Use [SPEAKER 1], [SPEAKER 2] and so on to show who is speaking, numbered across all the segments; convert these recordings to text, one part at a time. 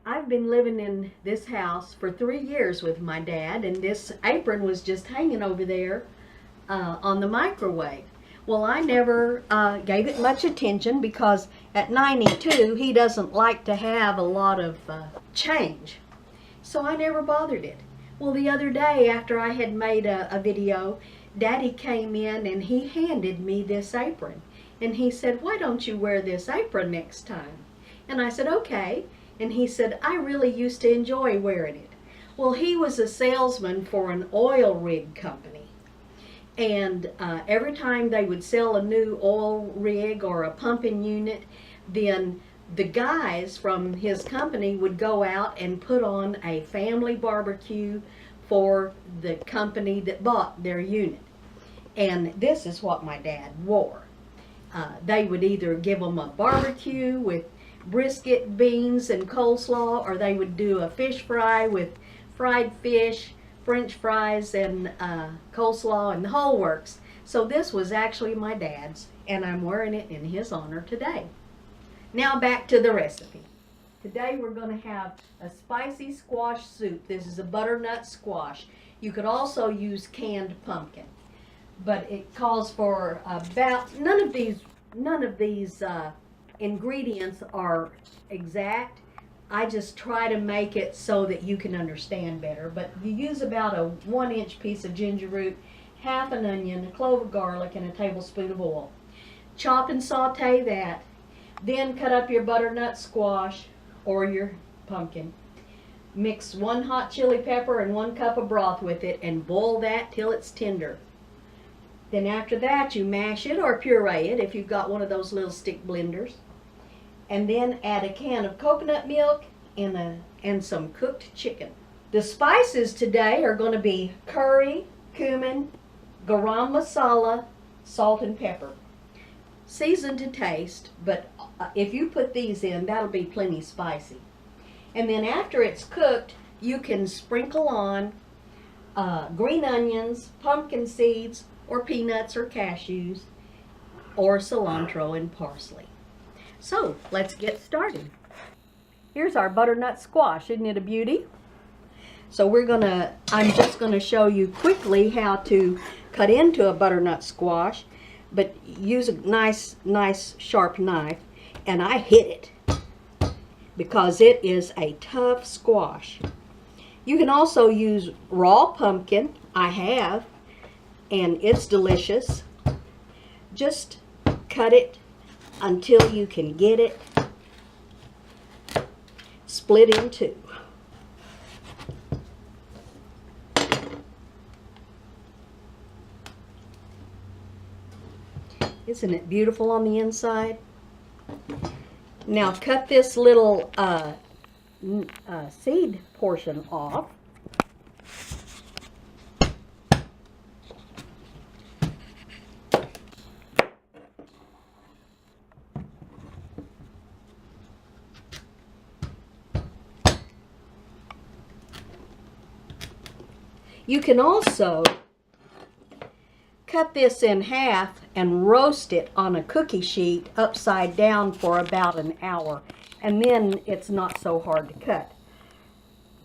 [SPEAKER 1] I've been living in this house for 3 years with my dad, and this apron was just hanging over there on the microwave. Well, I never gave it much attention because at 92 he doesn't like to have a lot of change. So I never bothered it. Well, the other day after I had made a video, Daddy came in and he handed me this apron. And he said, "Why don't you wear this apron next time?" And I said, "Okay." And he said, "I really used to enjoy wearing it." Well, he was a salesman for an oil rig company. And every time they would sell a new oil rig or a pumping unit, then the guys from his company would go out and put on a family barbecue for the company that bought their unit. And this is what my dad wore. They would either give them a barbecue with brisket, beans, and coleslaw, or they would do a fish fry with fried fish, French fries, and coleslaw, and the whole works. So this was actually my dad's, and I'm wearing it in his honor today. Now back to the recipe. Today we're going to have a spicy squash soup. This is a butternut squash. You could also use canned pumpkin, but it calls for about none of these ingredients are exact. I just try to make it so that you can understand better. But you use about a 1-inch piece of ginger root, half an onion, a clove of garlic, and a tablespoon of oil. Chop and saute that. Then cut up your butternut squash or your pumpkin. Mix 1 hot chili pepper and 1 cup of broth with it and boil that till it's tender. Then after that you mash it or puree it if you've got one of those little stick blenders. And then add a can of coconut milk and some cooked chicken. The spices today are going to be curry, cumin, garam masala, salt, and pepper. Season to taste, but if you put these in, that'll be plenty spicy. And then after it's cooked, you can sprinkle on green onions, pumpkin seeds, or peanuts or cashews, or cilantro and parsley. So let's get started. Here's our butternut squash. Isn't it a beauty? So I'm just gonna show you quickly how to cut into a butternut squash, but use a nice sharp knife. And I hit it because it is a tough squash. You can also use raw pumpkin. I have, and it's delicious. Just cut it until you can get it split in two. Isn't it beautiful on the inside? Now cut this little seed portion off. You can also cut this in half and roast it on a cookie sheet upside down for about an hour, and then it's not so hard to cut.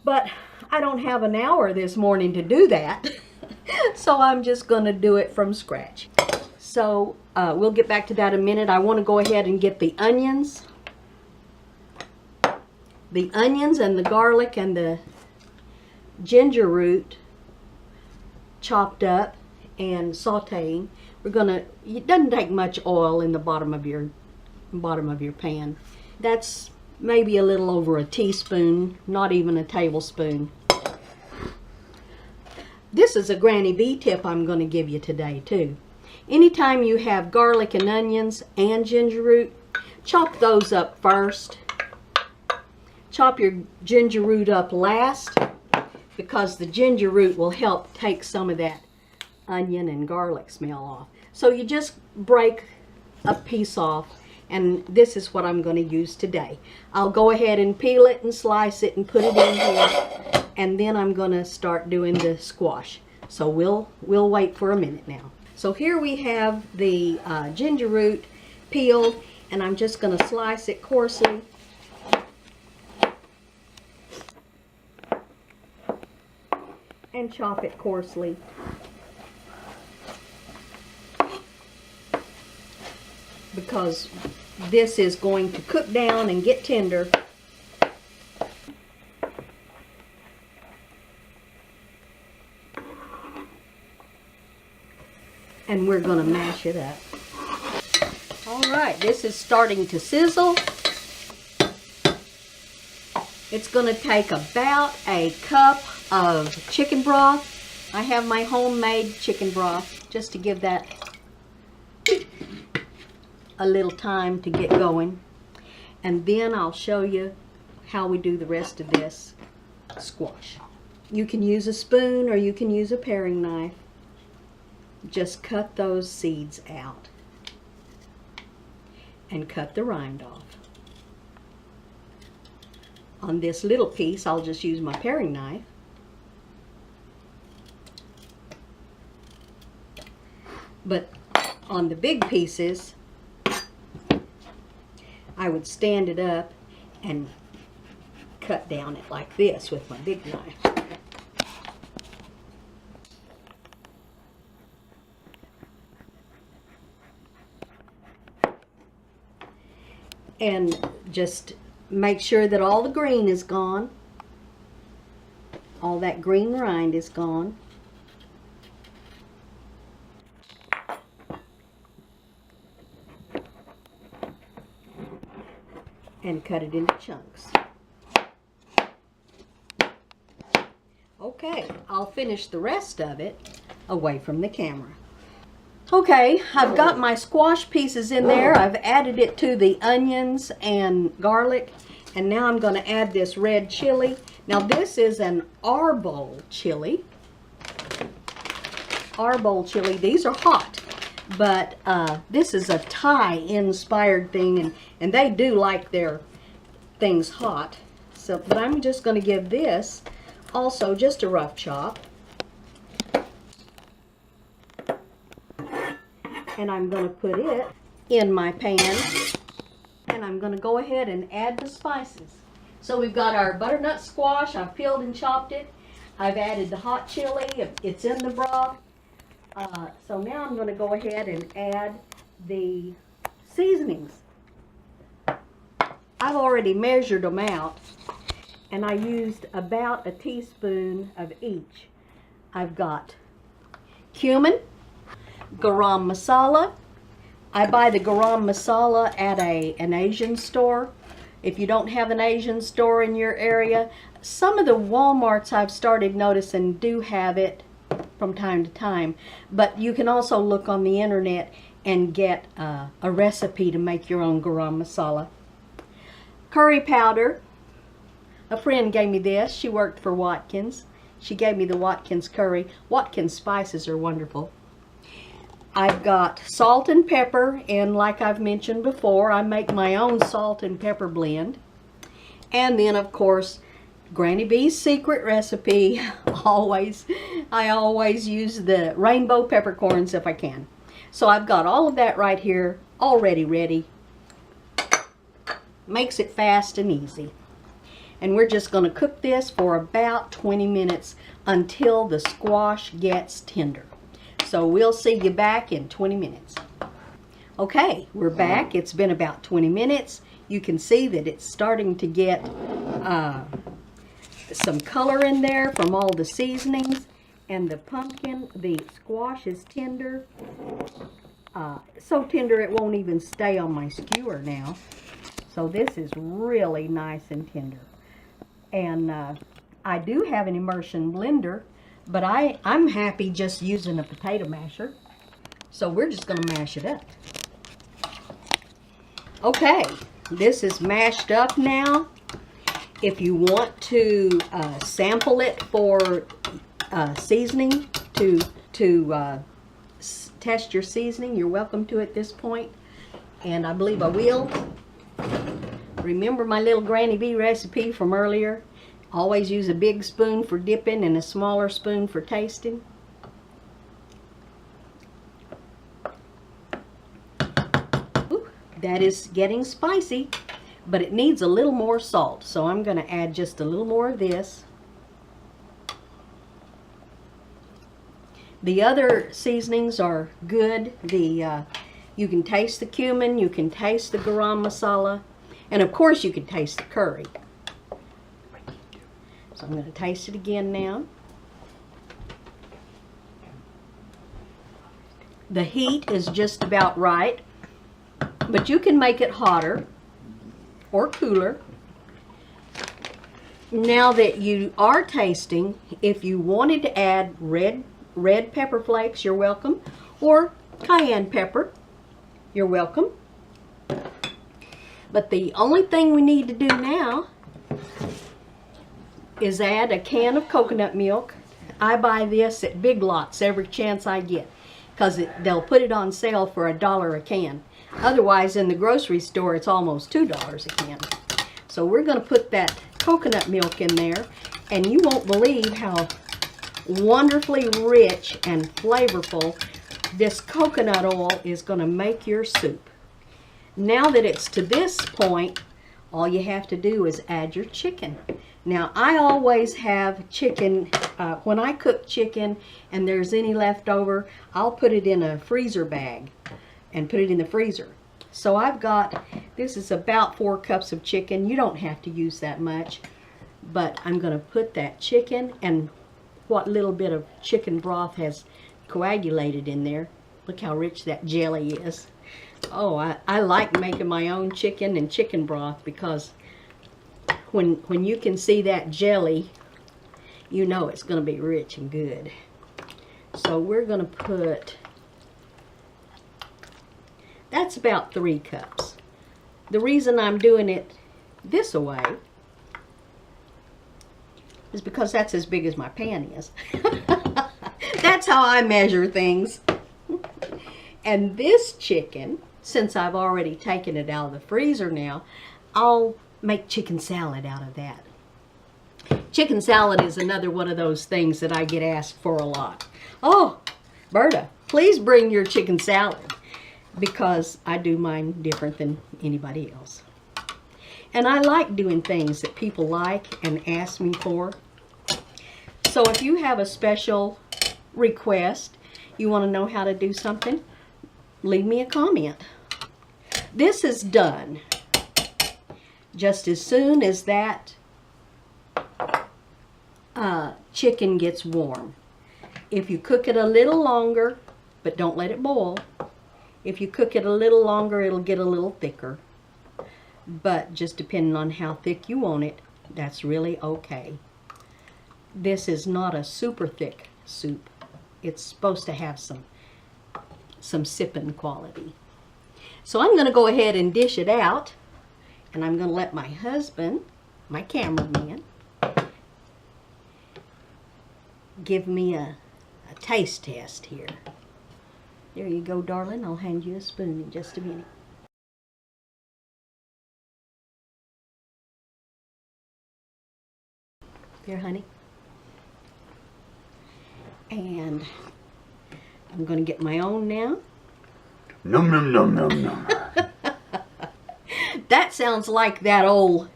[SPEAKER 1] But I don't have an hour this morning to do that, so I'm just going to do it from scratch. So we'll get back to that in a minute. I want to go ahead and get the onions and the garlic and the ginger root chopped up and sauteing. It doesn't take much oil in the bottom of your pan. That's maybe a little over a teaspoon, not even a tablespoon. This is a Granny B tip I'm going to give you today too. Anytime you have garlic and onions and ginger root, chop those up first. Chop your ginger root up last, because the ginger root will help take some of that onion and garlic smell off. So you just break a piece off, and this is what I'm going to use today. I'll go ahead and peel it and slice it and put it in here, and then I'm going to start doing the squash. So we'll wait for a minute now. So here we have the ginger root peeled, and I'm just going to slice it coarsely. and chop it coarsely. Because this is going to cook down and get tender. And we're going to mash it up. Alright, this is starting to sizzle. It's going to take about a cup of chicken broth. I have my homemade chicken broth just to give that a little time to get going. And then I'll show you how we do the rest of this squash. You can use a spoon or you can use a paring knife. Just cut those seeds out and cut the rind off. On this little piece, I'll just use my paring knife. But on the big pieces, I would stand it up and cut down it like this with my big knife. And just make sure that all the green is gone. All that green rind is gone. And cut it into chunks. Okay, I'll finish the rest of it away from the camera. Okay, I've got my squash pieces in there. I've added it to the onions and garlic. And now I'm going to add this red chili. Now this is an arbol chili. Arbol chili. These are hot. But this is a Thai inspired thing. And they do like their things hot. So, but I'm just going to give this also just a rough chop. And I'm going to put it in my pan, and I'm going to go ahead and add the spices. So we've got our butternut squash. I've peeled and chopped it. I've added the hot chili. It's in the broth. So now I'm going to go ahead and add the seasonings. I've already measured them out, and I used about a teaspoon of each. I've got cumin, garam masala. I buy the garam masala at an Asian store. If you don't have an Asian store in your area, some of the Walmarts I've started noticing do have it from time to time. But you can also look on the internet and get a recipe to make your own garam masala. Curry powder. A friend gave me this. She worked for Watkins. She gave me the Watkins curry. Watkins spices are wonderful. I've got salt and pepper, and like I've mentioned before, I make my own salt and pepper blend. And then, of course, Granny B's secret recipe. I always use the rainbow peppercorns if I can. So I've got all of that right here already ready. Makes it fast and easy. And we're just going to cook this for about 20 minutes until the squash gets tender. So we'll see you back in 20 minutes. Okay, we're back. It's been about 20 minutes. You can see that it's starting to get some color in there from all the seasonings. And the pumpkin, the squash is tender. So tender it won't even stay on my skewer now. So this is really nice and tender. And I do have an immersion blender. But I'm happy just using a potato masher. So we're just going to mash it up. Okay, this is mashed up now. If you want to sample it for seasoning, to test your seasoning, you're welcome to at this point. And I believe I will. Remember my little Granny B recipe from earlier? Always use a big spoon for dipping and a smaller spoon for tasting. Ooh, that is getting spicy, but it needs a little more salt. So I'm going to add just a little more of this. The other seasonings are good. You can taste the cumin, you can taste the garam masala, and of course you can taste the curry. So I'm going to taste it again now. The heat is just about right, but you can make it hotter or cooler. Now that you are tasting, if you wanted to add red pepper flakes, you're welcome, or cayenne pepper, you're welcome. But the only thing we need to do now is add a can of coconut milk. I buy this at Big Lots every chance I get, because they'll put it on sale for $1 a can. Otherwise, in the grocery store, it's almost $2 a can. So we're going to put that coconut milk in there, and you won't believe how wonderfully rich and flavorful this coconut oil is going to make your soup. Now that it's to this point, all you have to do is add your chicken. Now, I always have chicken, when I cook chicken and there's any left over, I'll put it in a freezer bag and put it in the freezer. So I've got, this is about 4 cups of chicken. You don't have to use that much, but I'm going to put that chicken and what little bit of chicken broth has coagulated in there. Look how rich that jelly is. Oh, I like making my own chicken and chicken broth, because when you can see that jelly, you know it's going to be rich and good. So we're going to put, that's about 3 cups. The reason I'm doing it this way is because that's as big as my pan is. That's how I measure things. And this chicken, since I've already taken it out of the freezer now, I'll make chicken salad out of that. Chicken salad is another one of those things that I get asked for a lot. Oh, Berta, please bring your chicken salad, because I do mine different than anybody else. And I like doing things that people like and ask me for. So if you have a special request, you want to know how to do something, leave me a comment. This is done just as soon as that chicken gets warm. If you cook it a little longer, but don't let it boil, if you cook it a little longer, it'll get a little thicker. But just depending on how thick you want it, that's really okay. This is not a super thick soup. It's supposed to have some sipping quality. So I'm going to go ahead and dish it out, and I'm going to let my husband, my cameraman, give me a taste test here. There you go, darling. I'll hand you a spoon in just a minute. There, honey. And I'm going to get my own now.
[SPEAKER 2] Num num num num num.
[SPEAKER 1] That sounds like that old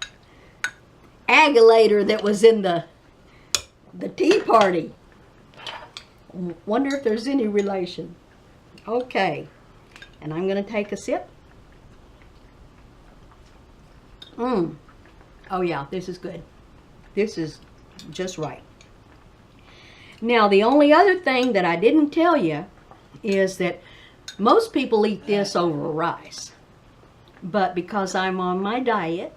[SPEAKER 1] agulator that was in the tea party. Wonder if there's any relation. Okay, and I'm going to take a sip. Oh yeah, this is good. This is just right. Now, the only other thing that I didn't tell you is that most people eat this over rice. But because I'm on my diet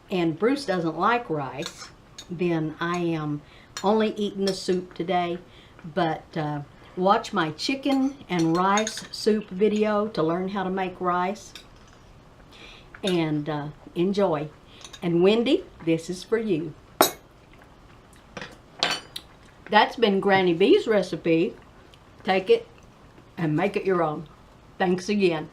[SPEAKER 1] and Bruce doesn't like rice, then I am only eating the soup today. But watch my chicken and rice soup video to learn how to make rice. And enjoy. And Wendy, this is for you. That's been Granny B's recipe. Take it and make it your own. Thanks again.